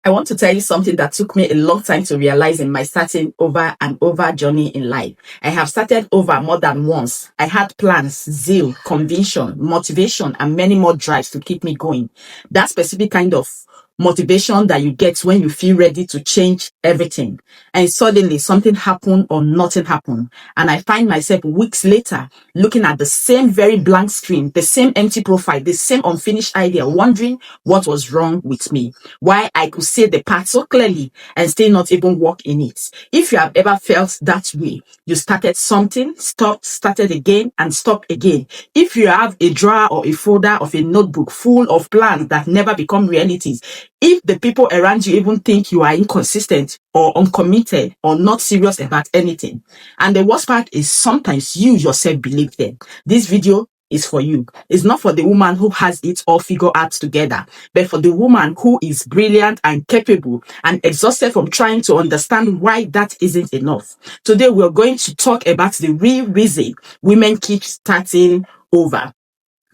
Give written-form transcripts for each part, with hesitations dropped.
I want to tell you something that took me a long time to realize in my starting over and over journey in life. I have started over more than once. I had plans, zeal, conviction, motivation, and many more drives to keep me going. That specific kind of motivation that you get when you feel ready to change everything. And suddenly something happened or nothing happened. And I find myself weeks later looking at the same very blank screen, the same empty profile, the same unfinished idea, wondering what was wrong with me, why I could see the path so clearly and still not even walk in it. If you have ever felt that way, you started something, stopped, started again, and stopped again. If you have a drawer or a folder of a notebook full of plans that never become realities, if the people around you even think you are inconsistent or uncommitted or not serious about anything, and the worst part is sometimes you yourself believe them, this video is for you. It's not for the woman who has it all figured out together, but for the woman who is brilliant and capable and exhausted from trying to understand why that isn't enough. Today, we're going to talk about the real reason women keep starting over.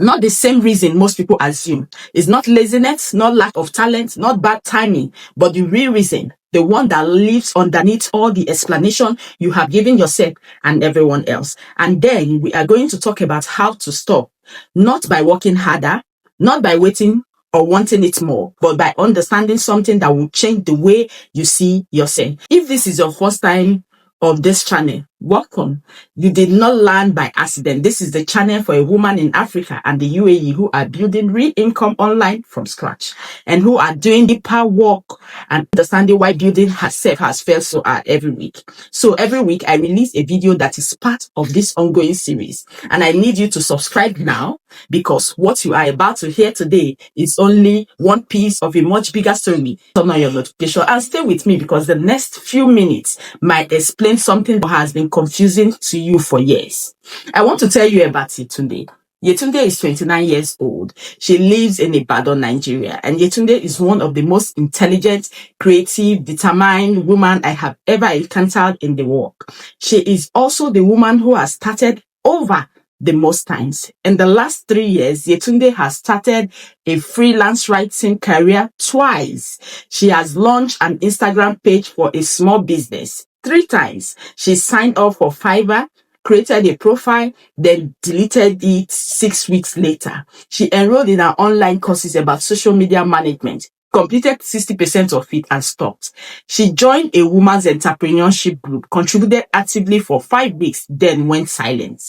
Not the same reason most people assume. It's not laziness, not lack of talent, not bad timing, but the real reason, the one that lives underneath all the explanation you have given yourself and everyone else. And then we are going to talk about how to stop, not by working harder, not by waiting or wanting it more, but by understanding something that will change the way you see yourself. If this is your first time of this channel, welcome. You did not land by accident. This is the channel for a woman in Africa and the UAE who are building real income online from scratch and who are doing deeper work and understanding why building herself has felt so hard every week. So every week I release a video that is part of this ongoing series, and I need you to subscribe now, because what you are about to hear today is only one piece of a much bigger story. Turn on your notification and stay with me, because the next few minutes might explain something that has been confusing to you for years. I want to tell you about Yetunde. Yetunde is 29 years old. She lives in Ibadan, Nigeria. And Yetunde is one of the most intelligent, creative, determined women I have ever encountered in the world. She is also the woman who has started over the most times. In the last 3 years, Yetunde has started a freelance writing career twice. She has launched an Instagram page for a small business 3 times. She signed up for Fiverr, created a profile, then deleted it 6 weeks later. She enrolled in her online courses about social media management, completed 60% of it and stopped. She joined a women's entrepreneurship group, contributed actively for 5 weeks, then went silent.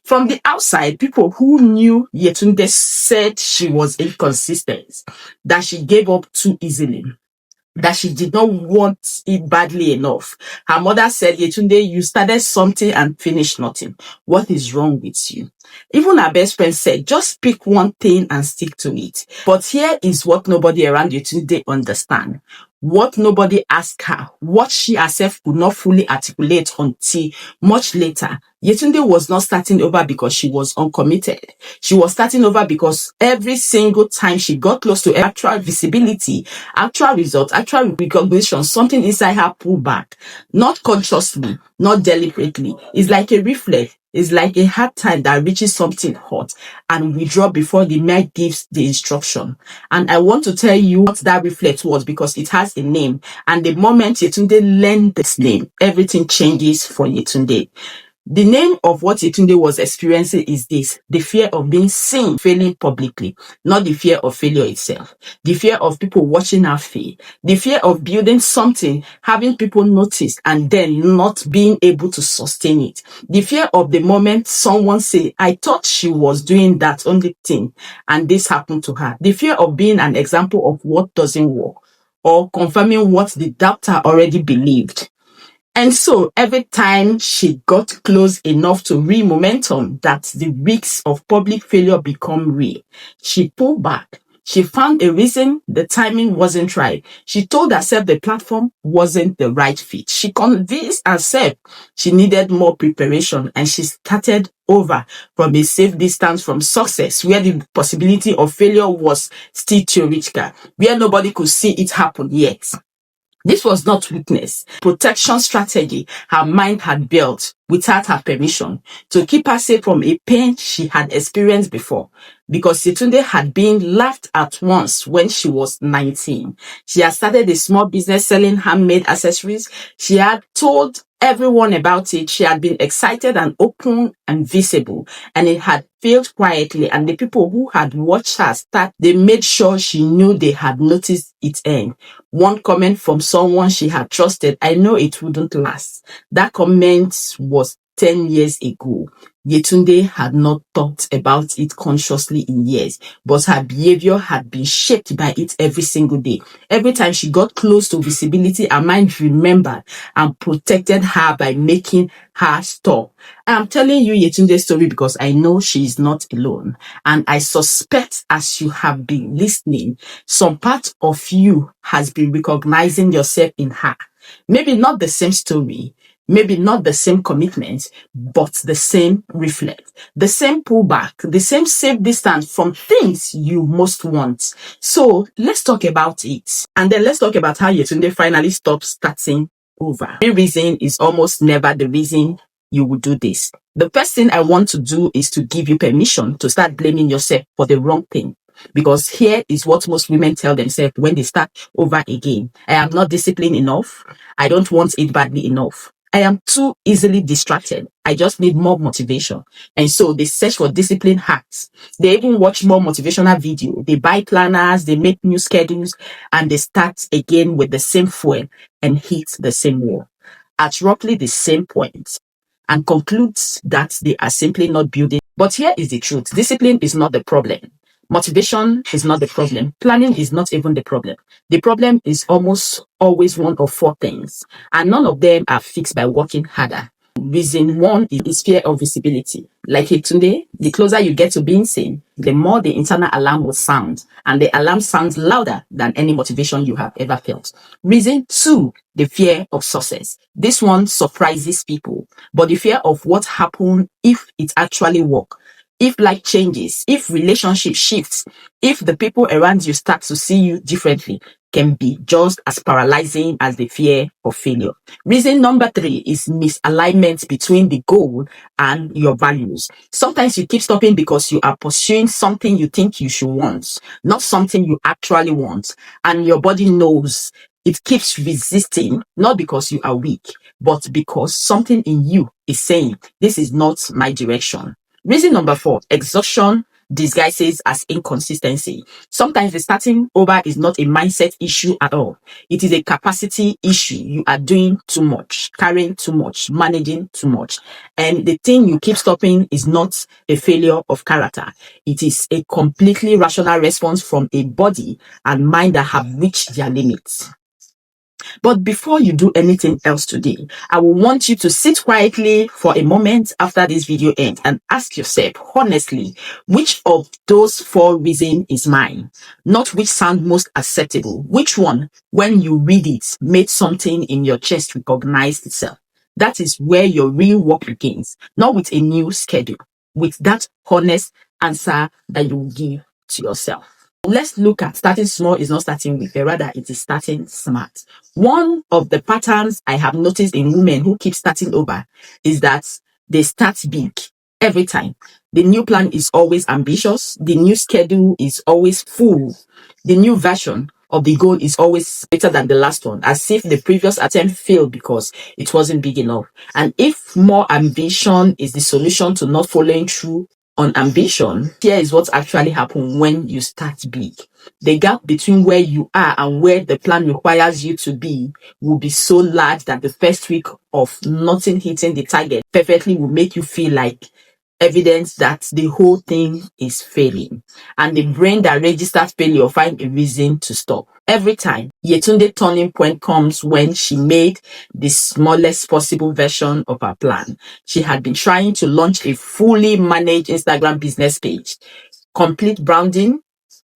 From the outside, people who knew Yetunde said she was inconsistent, that she gave up too easily, that she did not want it badly enough. Her mother said, Yetunde, you started something and finished nothing. What is wrong with you? Even her best friend said, just pick one thing and stick to it. But here is what nobody around Yetunde understand. What nobody asked her, what she herself could not fully articulate until much later. Yetunde was not starting over because she was uncommitted. She was starting over because every single time she got close to actual visibility, actual results, actual recognition, something inside her pulled back. Not consciously, not deliberately. It's like a reflex. It's like a hard time that reaches something hot and withdraw before the mic gives the instruction. And I want to tell you what that reflex was, because it has a name. And the moment Yetunde learned this name, everything changes for Yetunde. The name of what Yetunde was experiencing is this: the fear of being seen failing publicly, not the fear of failure itself. The fear of people watching her fail. The fear of building something, having people notice, and then not being able to sustain it. The fear of the moment someone say, I thought she was doing that only thing, and this happened to her. The fear of being an example of what doesn't work, or confirming what the doubter already believed. And so every time she got close enough to real momentum, that the risks of public failure become real, she pulled back. She found a reason: the timing wasn't right. She told herself the platform wasn't the right fit. She convinced herself she needed more preparation, and she started over from a safe distance from success, where the possibility of failure was still theoretical, where nobody could see it happen yet. This was not weakness, protection strategy her mind had built without her permission to keep her safe from a pain she had experienced before. Because Yetunde had been laughed at once when she was 19. She had started a small business selling handmade accessories. She had told everyone about it. She had been excited and open and visible, and it had failed quietly. And the people who had watched her start, they made sure she knew they had noticed its end. One comment from someone she had trusted, "I know it wouldn't last." That comment was 10 years ago. Yetunde had not thought about it consciously in years, but her behavior had been shaped by it every single day. Every time she got close to visibility, her mind remembered and protected her by making her stop. I'm telling you Yetunde's story because I know she is not alone. And I suspect as you have been listening, some part of you has been recognizing yourself in her. Maybe not the same story, maybe not the same commitment, but the same reflect, the same pullback, the same safe distance from things you most want. So let's talk about it. And then let's talk about how Yetunde finally stopped starting over. The reason is almost never the reason you would do this. The first thing I want to do is to give you permission to start blaming yourself for the wrong thing. Because here is what most women tell themselves when they start over again. I am not disciplined enough. I don't want it badly enough. I am too easily distracted. I just need more motivation. And so they search for discipline hacks. They even watch more motivational video. They buy planners, they make new schedules, and they start again with the same fuel and hit the same wall at roughly the same point and concludes that they are simply not building. But here is the truth. Discipline is not the problem. Motivation is not the problem. Planning is not even the problem. The problem is almost always one of four things, and none of them are fixed by working harder. Reason one is fear of visibility. Like Yetunde, the closer you get to being seen, the more the internal alarm will sound, and the alarm sounds louder than any motivation you have ever felt. Reason two, the fear of success. This one surprises people, but the fear of what happens if it actually works. If life changes, if relationship shifts, if the people around you start to see you differently, can be just as paralyzing as the fear of failure. Reason number three is misalignment between the goal and your values. Sometimes you keep stopping because you are pursuing something you think you should want, not something you actually want. And your body knows. It keeps resisting, not because you are weak, but because something in you is saying, this is not my direction. Reason number four, exhaustion disguises as inconsistency. Sometimes the starting over is not a mindset issue at all. It is a capacity issue. You are doing too much, carrying too much, managing too much. And the thing you keep stopping is not a failure of character. It is a completely rational response from a body and mind that have reached their limits. But before you do anything else today, I will want you to sit quietly for a moment after this video ends and ask yourself honestly, which of those four reasons is mine? Not which sound most acceptable. Which one, when you read it, made something in your chest recognize itself? That is where your real work begins, not with a new schedule, with that honest answer that you will give to yourself. Let's look at starting small is not starting weak, but rather it is starting smart. One of the patterns I have noticed in women who keep starting over is that they start big every time. The new plan is always ambitious. The new schedule is always full. The new version of the goal is always better than the last one, as if the previous attempt failed because it wasn't big enough. And if more ambition is the solution to not following through on ambition, here is what actually happens when you start big. The gap between where you are and where the plan requires you to be will be so large that the first week of nothing hitting the target perfectly will make you feel like evidence that the whole thing is failing. And the brain that registers failure finds a reason to stop. Every time, Yetunde turning point comes when she made the smallest possible version of her plan. She had been trying to launch a fully managed Instagram business page, complete branding,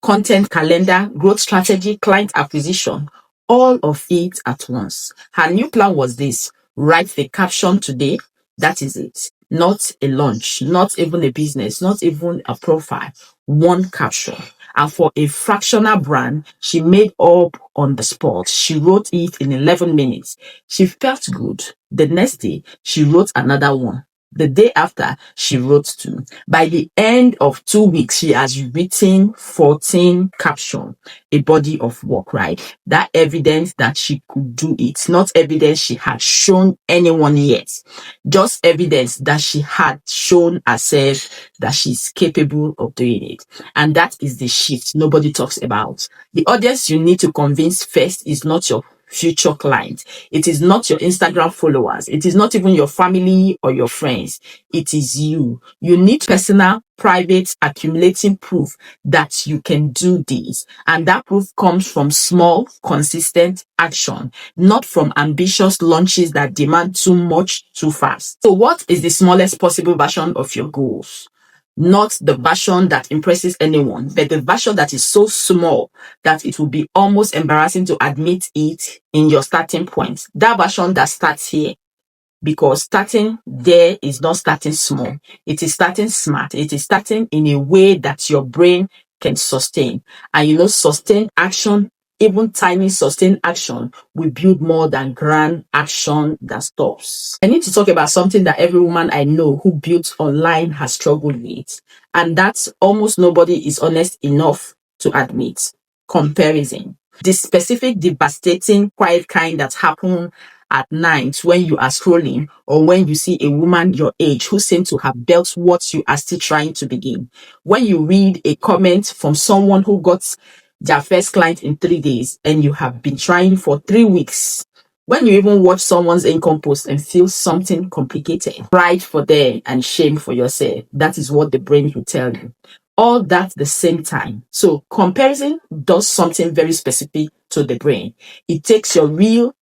content calendar, growth strategy, client acquisition, all of it at once. Her new plan was this: write the caption today. That is it. Not a launch, not even a business, not even a profile. One caption. And for a fractional brand, she made up on the spot. She wrote it in 11 minutes. She felt good. The next day, she wrote another one. The day after, she wrote two. By the end of 2 weeks, she has written 14 captions, a body of work, right? That evidence that she could do it, not evidence she had shown anyone yet, just evidence that she had shown herself that she's capable of doing it. And that is the shift nobody talks about. The audience you need to convince first is not your future client. It is not your Instagram followers. It is not even your family or your friends. It is you. You need personal, private, accumulating proof that you can do this. And that proof comes from small, consistent action, not from ambitious launches that demand too much too fast. So what is the smallest possible version of your goals? Not the version that impresses anyone, but the version that is so small that it will be almost embarrassing to admit it in your starting point. That version that starts here, because starting there is not starting small. It is starting smart. It is starting in a way that your brain can sustain. And sustained action, even tiny sustained action, will build more than grand action that stops. I need to talk about something that every woman I know who builds online has struggled with. And that's almost nobody is honest enough to admit. Comparison. The specific, devastating, quiet kind that happen at night when you are scrolling, or when you see a woman your age who seems to have built what you are still trying to begin. When you read a comment from someone who got their first client in 3 days and you have been trying for 3 weeks. When you even watch someone's income post and feel something complicated, pride for them and shame for yourself. That is what the brain will tell you. All that at the same time. So comparison does something very specific to the brain. It takes your real,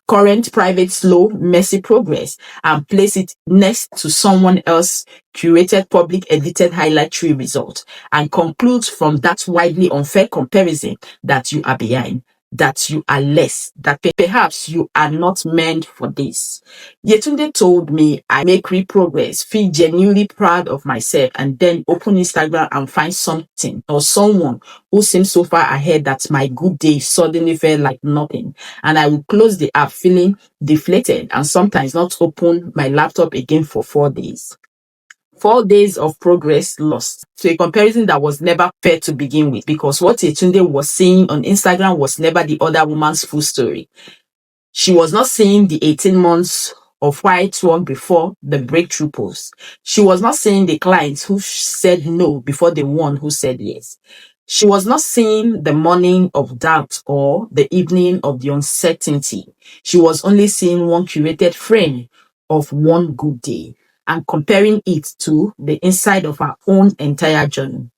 current, private, slow, messy progress and place it next to someone else curated, public, edited highlight reel result, and concludes from that widely unfair comparison that you are behind, that you are less, that perhaps you are not meant for this. Yetunde told me I make real progress, feel genuinely proud of myself, and then open Instagram and find something or someone who seems so far ahead that my good day suddenly felt like nothing. And I will close the app feeling deflated and sometimes not open my laptop again for 4 days. 4 days of progress lost to a comparison that was never fair to begin with, because what Yetunde was seeing on Instagram was never the other woman's full story. She was not seeing the 18 months of quiet work before the breakthrough post. She was not seeing the clients who said no before the one who said yes. She was not seeing the morning of doubt or the evening of the uncertainty. She was only seeing one curated frame of one good day and comparing it to the inside of her own entire journey.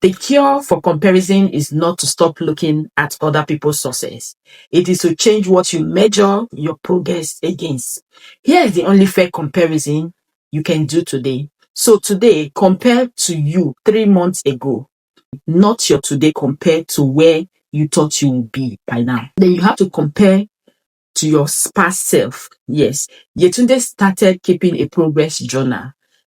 The cure for comparison is not to stop looking at other people's success. It is to change what you measure your progress against. Here is the only fair comparison you can do today. So today, compare to you 3 months ago, not your today compared to where you thought you would be by now. Then you have to compare to your past self. Yes, Yetunde started keeping a progress journal.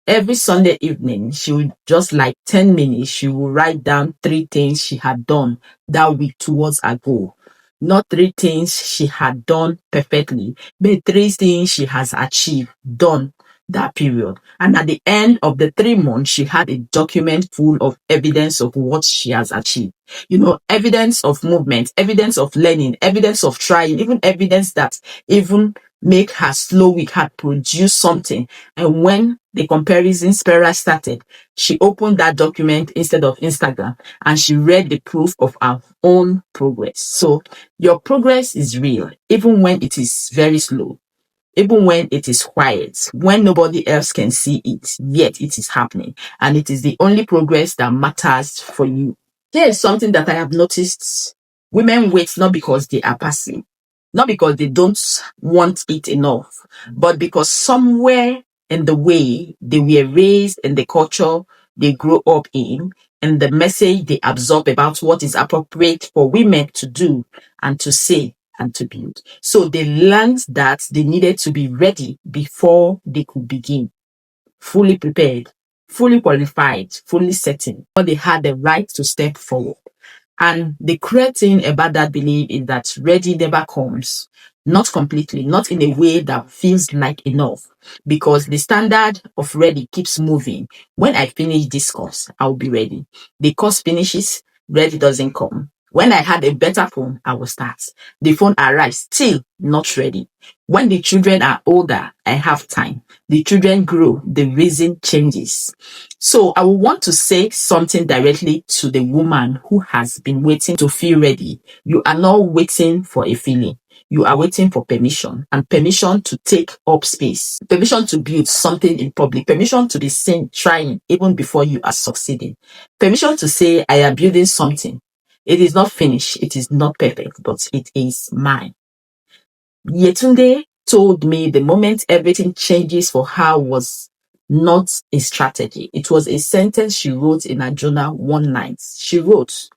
Every Sunday evening, she would just like 10 minutes, she would write down 3 things she had done that week towards her goal. Not 3 things she had done perfectly, but 3 things she has achieved, done that period. And at the end of the 3 months, she had a document full of evidence of what she has achieved. Evidence of movement, evidence of learning, evidence of trying, even evidence that even make her slow week had produced something. And when the comparison spiral started, she opened that document instead of Instagram and she read the proof of her own progress. So your progress is real, even when it is very slow. Even when it is quiet, when nobody else can see it, yet it is happening. And it is the only progress that matters for you. Here is something that I have noticed. Women wait not because they are passive, not because they don't want it enough, but because somewhere in the way they were raised and the culture they grew up in and the message they absorb about what is appropriate for women to do and to say and to build. So they learned that they needed to be ready before they could begin, fully prepared fully qualified, fully certain, or they had the right to step forward. And the correct thing about that belief is that ready never comes, not completely, not in a way that feels like enough, because the standard of ready keeps moving. When I finish this course, I'll be ready. The course finishes, ready doesn't come. When I had a better phone, I will start. The phone arrives, still not ready. When the children are older, I have time. The children grow, the reason changes. So I will want to say something directly to the woman who has been waiting to feel ready. You are not waiting for a feeling. You are waiting for permission, and permission to take up space, permission to build something in public, permission to be seen trying even before you are succeeding, permission to say, I am building something. It is not finished. It is not perfect, but it is mine. Yetunde told me the moment everything changes for her was not a strategy. It was a sentence she wrote in her journal one night. She wrote,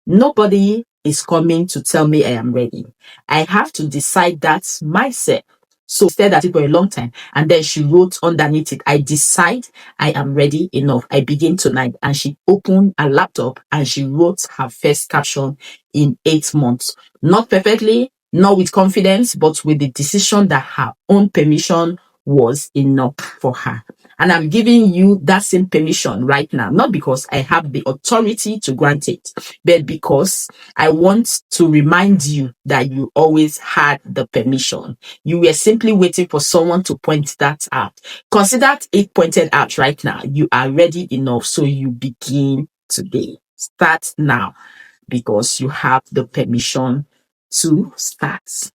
nobody is coming to tell me I am ready. I have to decide that myself. So she said that for a long time. And then she wrote underneath it, I decide I am ready enough. I begin tonight. And she opened a laptop and she wrote her first caption in 8 months. Not perfectly, not with confidence, but with the decision that her own permission was enough for her. And I'm giving you that same permission right now, not because I have the authority to grant it, but because I want to remind you that you always had the permission. You were simply waiting for someone to point that out. Consider it pointed out right now. You are ready enough, so you begin today. Start now because you have the permission to start.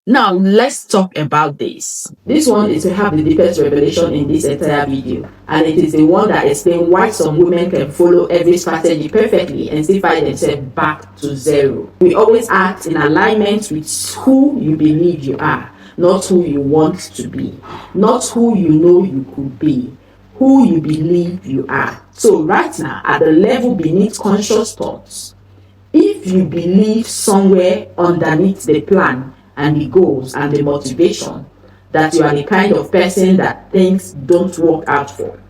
Now, let's talk about this. This one is perhaps the deepest revelation in this entire video, and it is the one that explains why some women can follow every strategy perfectly and still find themselves back to zero. We always act in alignment with who you believe you are, not who you want to be, not who you know you could be, who you believe you are. So right now, at the level beneath conscious thoughts, if you believe somewhere underneath the plan and the goals and the motivation that you are the kind of person that things don't work out for,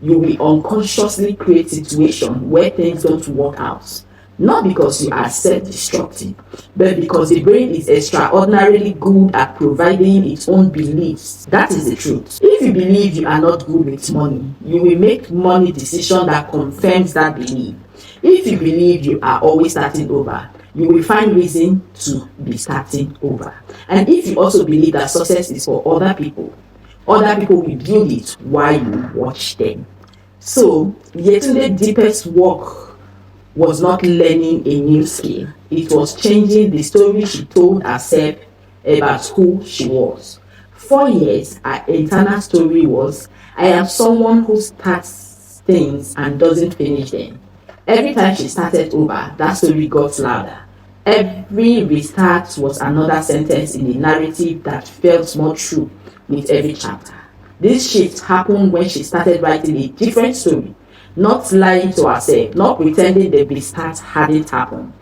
you will unconsciously create situations where things don't work out. Not because you are self-destructive, but because the brain is extraordinarily good at providing its own beliefs. That is the truth. If you believe you are not good with money, you will make money decision that confirms that belief. If you believe you are always starting over, you will find reason to be starting over. And if you also believe that success is for other people will build it while you watch them. So, Yetunde's deepest work was not learning a new skill. It was changing the story she told herself about who she was. 4 years, her internal story was, I am someone who starts things and doesn't finish them. Every time she started over, that story got louder. Every restart was another sentence in the narrative that felt more true with every chapter. This shift happened when she started writing a different story, not lying to herself, not pretending the restart hadn't happened,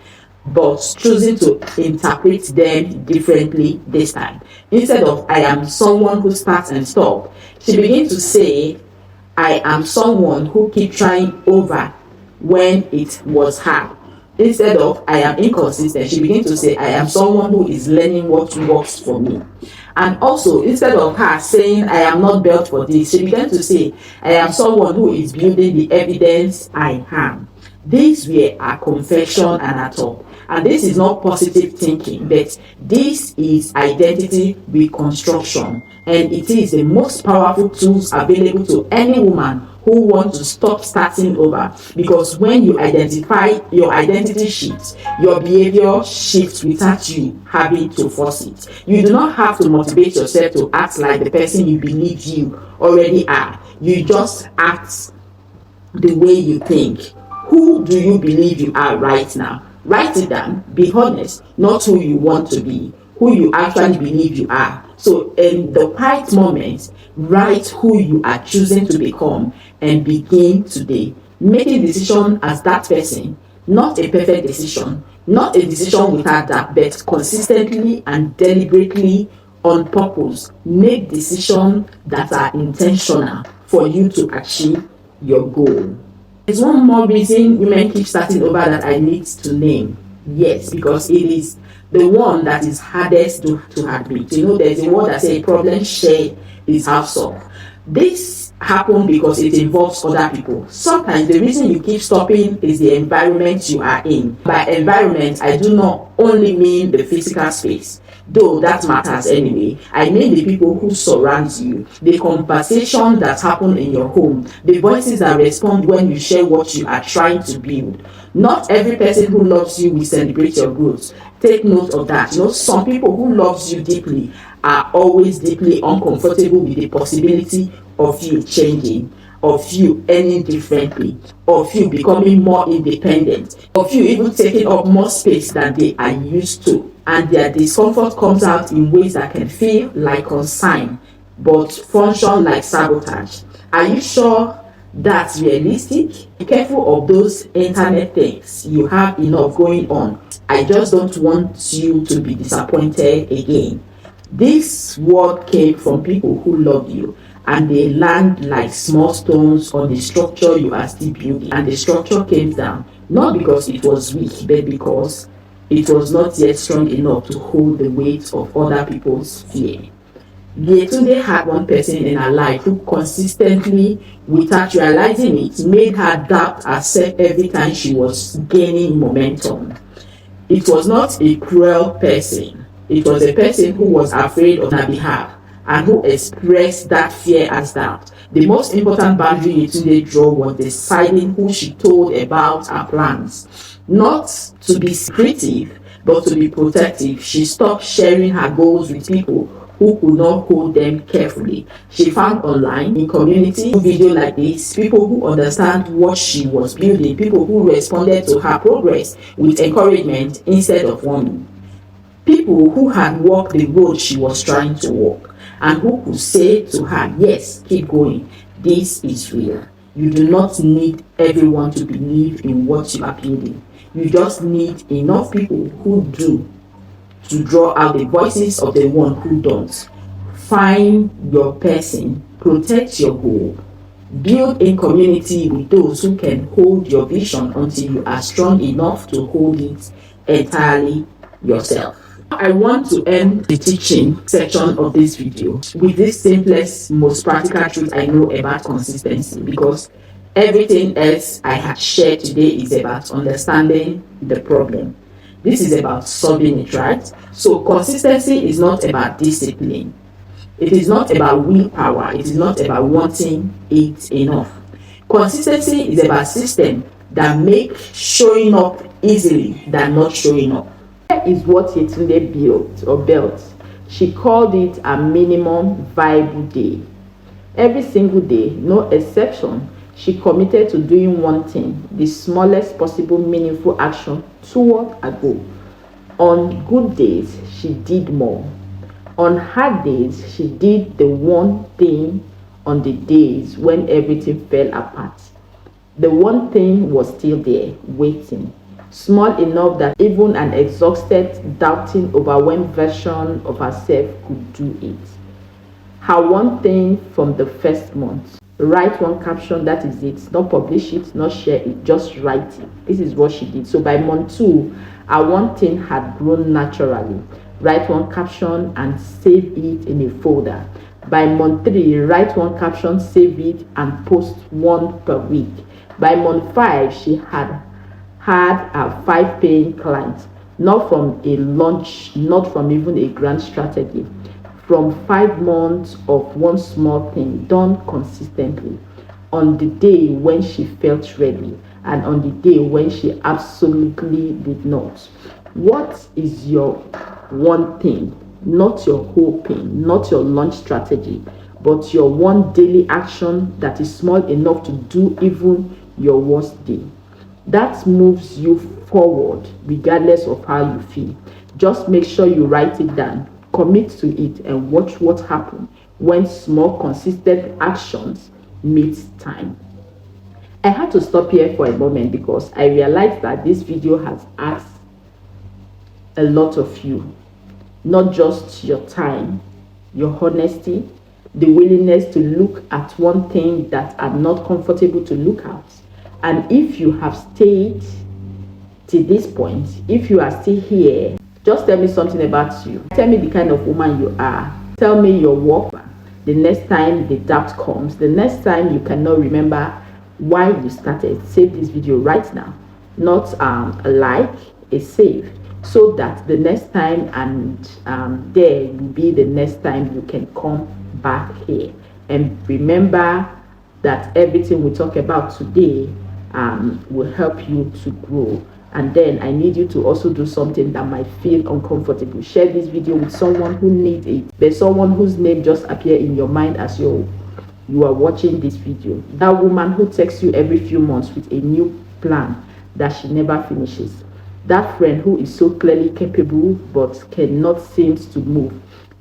but choosing to interpret them differently this time. Instead of I am someone who starts and stops, she began to say, I am someone who keeps trying over when it was hard. Instead of I am inconsistent, she began to say I am someone who is learning what works for me. And also, instead of her saying I am not built for this, she began to say I am someone who is building the evidence I am. These were her confession and her talk. And this is not positive thinking, but this is identity reconstruction. And it is the most powerful tools available to any woman who wants to stop starting over. Because when you identify your identity shifts, your behavior shifts without you having to force it. You do not have to motivate yourself to act like the person you believe you already are. You just act the way you think. Who do you believe you are right now? Write it down. Be honest, not who you want to be, who you actually believe you are. So in the right moment, write who you are choosing to become and begin today. Making decision as that person, not a perfect decision, not a decision without that, but consistently and deliberately on purpose. Make decisions that are intentional for you to achieve your goal. There's one more reason women keep starting over that I need to name. Yes, because it is the one that is hardest to admit. You know, there's a word that says problem shared is half solved. This happens because it involves other people. Sometimes the reason you keep stopping is the environment you are in. By environment, I do not only mean the physical space, though that matters anyway. I mean the people who surround you, the conversation that happen in your home, the voices that respond when you share what you are trying to build. Not every person who loves you will celebrate your growth. Take note of that. You know, some people who loves you deeply are always deeply uncomfortable with the possibility of you changing, of you earning differently, of you becoming more independent, of you even taking up more space than they are used to. And their discomfort comes out in ways that can feel like concern but function like sabotage. Are you sure that's realistic? Be careful of those internet things. You have enough going on. I just don't want you to be disappointed again. This word came from people who love you, and they land like small stones on the structure you are still building. And the structure came down, not because it was weak, but because it was not yet strong enough to hold the weight of other people's fear. Yetunde had one person in her life who consistently, without realizing it, made her doubt herself every time she was gaining momentum. It was not a cruel person. It was a person who was afraid on her behalf and who expressed that fear as doubt. The most important boundary Yetunde drew was deciding who she told about her plans. Not to be secretive, but to be protective. She stopped sharing her goals with people who could not hold them carefully. She found online, in community, video like this, people who understand what she was building, people who responded to her progress with encouragement instead of warning. People who had walked the road she was trying to walk and who could say to her, yes, keep going. This is real. You do not need everyone to believe in what you are building. You just need enough people who do to draw out the voices of the one who don't. Find your person, protect your goal, build in community with those who can hold your vision until you are strong enough to hold it entirely yourself. I want to end the teaching section of this video with this simplest, most practical truth I know about consistency, because everything else I had shared today is about understanding the problem. This is about solving it, right? So consistency is not about discipline. It is not about willpower. It is not about wanting it enough. Consistency is about system that make showing up easily than not showing up. Here is what Yetunde built. She called it a minimum viable day. Every single day, no exception, she committed to doing one thing, the smallest possible meaningful action toward a goal. On good days, she did more. On hard days, she did the one thing. On the days when everything fell apart, the one thing was still there, waiting. Small enough that even an exhausted, doubting, overwhelmed version of herself could do it. Her one thing from the first month. Write one caption, that is it. Not publish it, not share it, just write it. This is what she did. So by month 2, her one thing had grown naturally. Write one caption and save it in a folder. By month 3, write one caption, save it, and post one per week. By month 5, she had a 5 paying clients, not from a launch, not from even a grand strategy, from 5 months of one small thing done consistently, on the day when she felt ready and on the day when she absolutely did not. What is your one thing? Not your whole thing, not your launch strategy, but your one daily action that is small enough to do even your worst day. That moves you forward regardless of how you feel. Just make sure you write it down, commit to it, and watch what happens when small consistent actions meet time. I had to stop here for a moment because I realized that this video has asked a lot of you, not just your time, your honesty, the willingness to look at one thing that are not comfortable to look at. And if you have stayed to this point, if you are still here, just tell me something about you. Tell me the kind of woman you are. Tell me your work. The next time the doubt comes, the next time you cannot remember why you started, save this video right now. Not a like, a save, so that the next time and there will be the next time you can come back here. And remember that everything we talk about today will help you to grow. And then I need you to also do something that might feel uncomfortable. Share this video with someone who needs it. There's someone whose name just appeared in your mind as you are watching this video. That woman who texts you every few months with a new plan that she never finishes. That friend who is so clearly capable but cannot seem to move.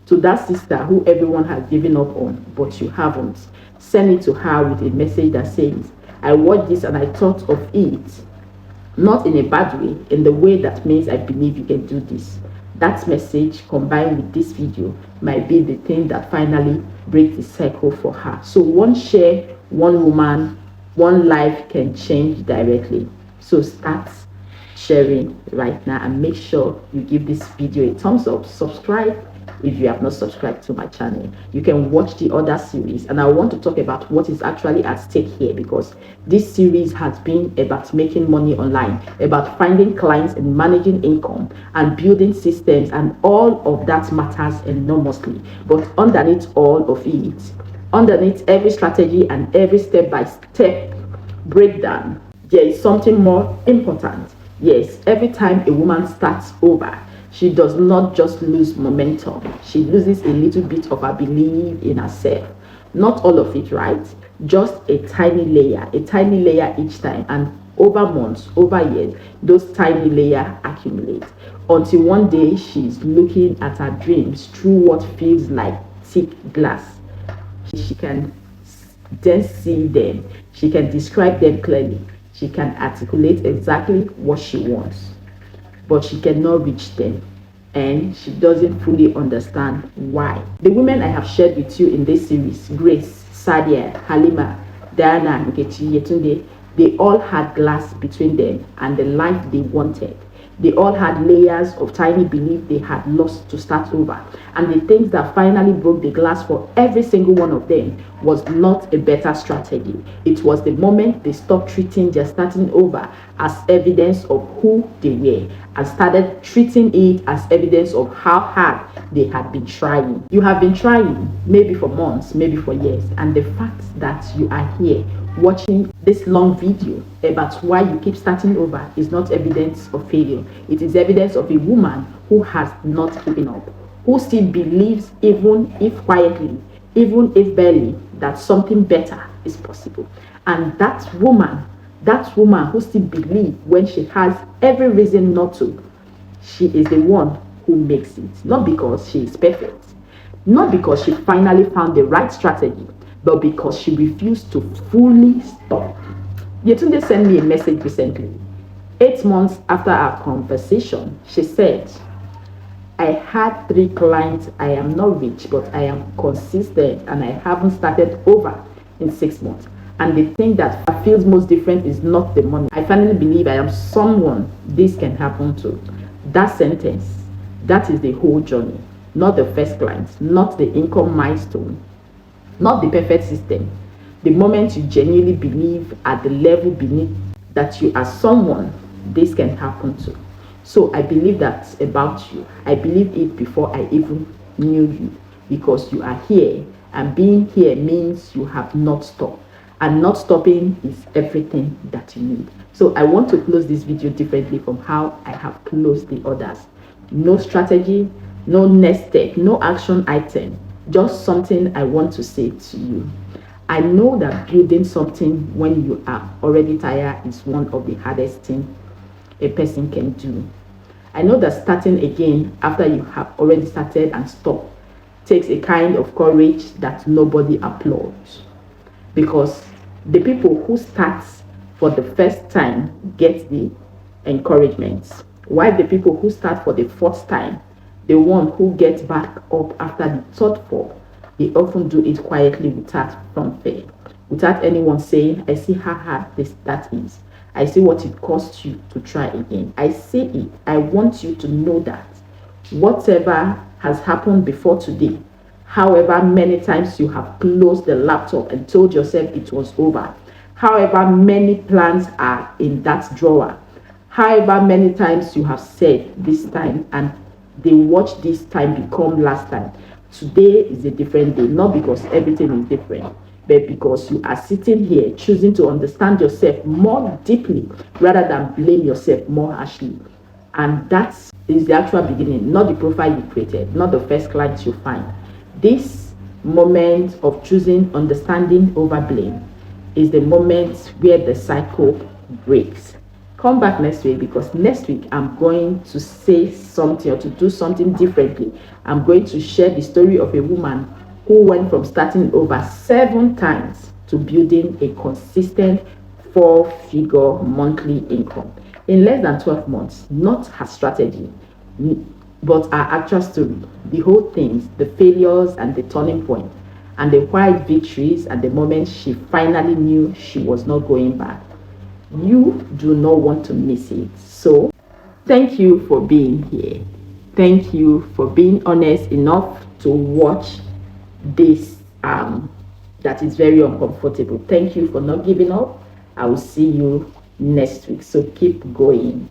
To that sister who everyone has given up on but you haven't. Send it to her with a message that says, I watched this and I thought of it. Not in a bad way, in the way that means I believe you can do this. That message combined with this video might be the thing that finally breaks the cycle for her. So one share, one woman, one life can change directly. So start sharing right now and make sure you give this video a thumbs up. Subscribe if you have not subscribed to my channel. You can watch the other series, and I want to talk about what is actually at stake here, because this series has been about making money online, about finding clients and managing income and building systems, and all of that matters enormously. But underneath all of it, underneath every strategy and every step-by-step breakdown, there is something more important. Yes, every time a woman starts over, she does not just lose momentum. She loses a little bit of her belief in herself. Not all of it, right? Just a tiny layer each time. And over months, over years, those tiny layers accumulate. Until one day, she's looking at her dreams through what feels like thick glass. She can then see them. She can describe them clearly. She can articulate exactly what she wants, but she cannot reach them, and she doesn't fully understand why. The women I have shared with you in this series, Grace, Sadia, Halima, Diana, Nkechi, Yetunde, they all had glass between them and the life they wanted. They all had layers of tiny belief they had lost to start over. And the things that finally broke the glass for every single one of them was not a better strategy. It was the moment they stopped treating their starting over as evidence of who they were and started treating it as evidence of how hard they had been trying. You have been trying, maybe for months, maybe for years, and the fact that you are here watching this long video about why you keep starting over is not evidence of failure. It is evidence of a woman who has not given up, who still believes, even if quietly, even if barely, that something better is possible. And that woman who still believes when she has every reason not to, she is the one who makes it. Not because she is perfect, not because she finally found the right strategy, but because she refused to fully stop. Yetunde sent me a message recently. 8 months after our conversation, she said, I had 3 clients. I am not rich, but I am consistent, and I haven't started over in 6 months. And the thing that feels most different is not the money. I finally believe I am someone this can happen to. That sentence, that is the whole journey. Not the first client, not the income milestone, not the perfect system. The moment you genuinely believe at the level beneath that you are someone this can happen to. So I believe that about you. I believe it before I even knew you, because you are here, and being here means you have not stopped. And not stopping is everything that you need. So I want to close this video differently from how I have closed the others. No strategy, no next step, no action item. Just something I want to say to you. I know that building something when you are already tired is one of the hardest things a person can do. I know that starting again after you have already started and stopped takes a kind of courage that nobody applauds. Because the people who start for the first time get the encouragement, while the people who start for the fourth time, the one who gets back up after the third fall, They often do it quietly without fanfare, without anyone saying, I see how hard that is. I see what it costs you to try again. I see it. I want you to know that whatever has happened before today, however many times you have closed the laptop and told yourself it was over, however many plans are in that drawer, however many times you have said this time and they watch this time become last time, today is a different day, not because everything is different, but because you are sitting here choosing to understand yourself more deeply rather than blame yourself more harshly. And that is the actual beginning, not the profile you created, not the first client you find. This moment of choosing understanding over blame is the moment where the cycle breaks. Come back next week, because next week I'm going to say something or to do something differently. I'm going to share the story of a woman who went from starting over 7 times to building a consistent 4-figure monthly income in less than 12 months. Not her strategy, but our actual story, the whole things, the failures and the turning point, and the quiet victories and the moment she finally knew she was not going back. You do not want to miss it. So thank you for being here. Thank you for being honest enough to watch this that is very uncomfortable. Thank you for not giving up. I will see you next week. So keep going.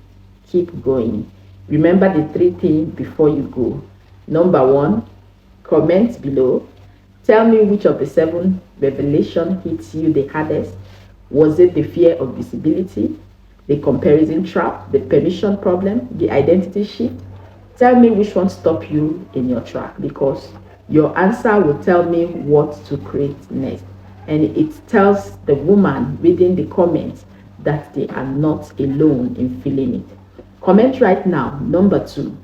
Keep going. Remember the 3 things before you go. Number 1, comment below. Tell me which of the 7 revelation hits you the hardest. Was it the fear of visibility, the comparison trap, the permission problem, the identity shift? Tell me which one stopped you in your track, because your answer will tell me what to create next. And it tells the woman reading the comments that they are not alone in feeling it. Comment right now. Number 2,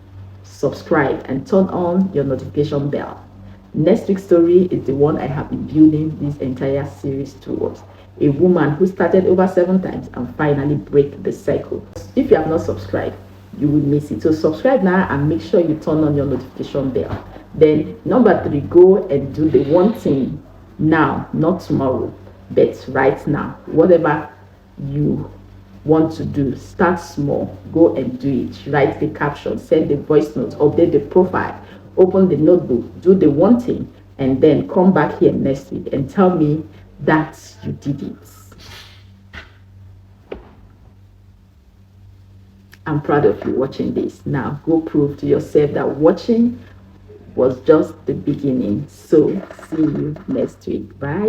subscribe and turn on your notification bell. Next week's story is the one I have been building this entire series towards. A woman who started over 7 times and finally break the cycle. If you have not subscribed, you will miss it. So subscribe now and make sure you turn on your notification bell. Then number 3, go and do the one thing now, not tomorrow, but right now. Whatever you want to do, start small, go and do it. Write the caption, send the voice note, update the profile, open the notebook, do the one thing, and then come back here next week and tell me that you did it. I'm proud of you watching this. Now go prove to yourself that watching was just the beginning. So see you next week. Bye.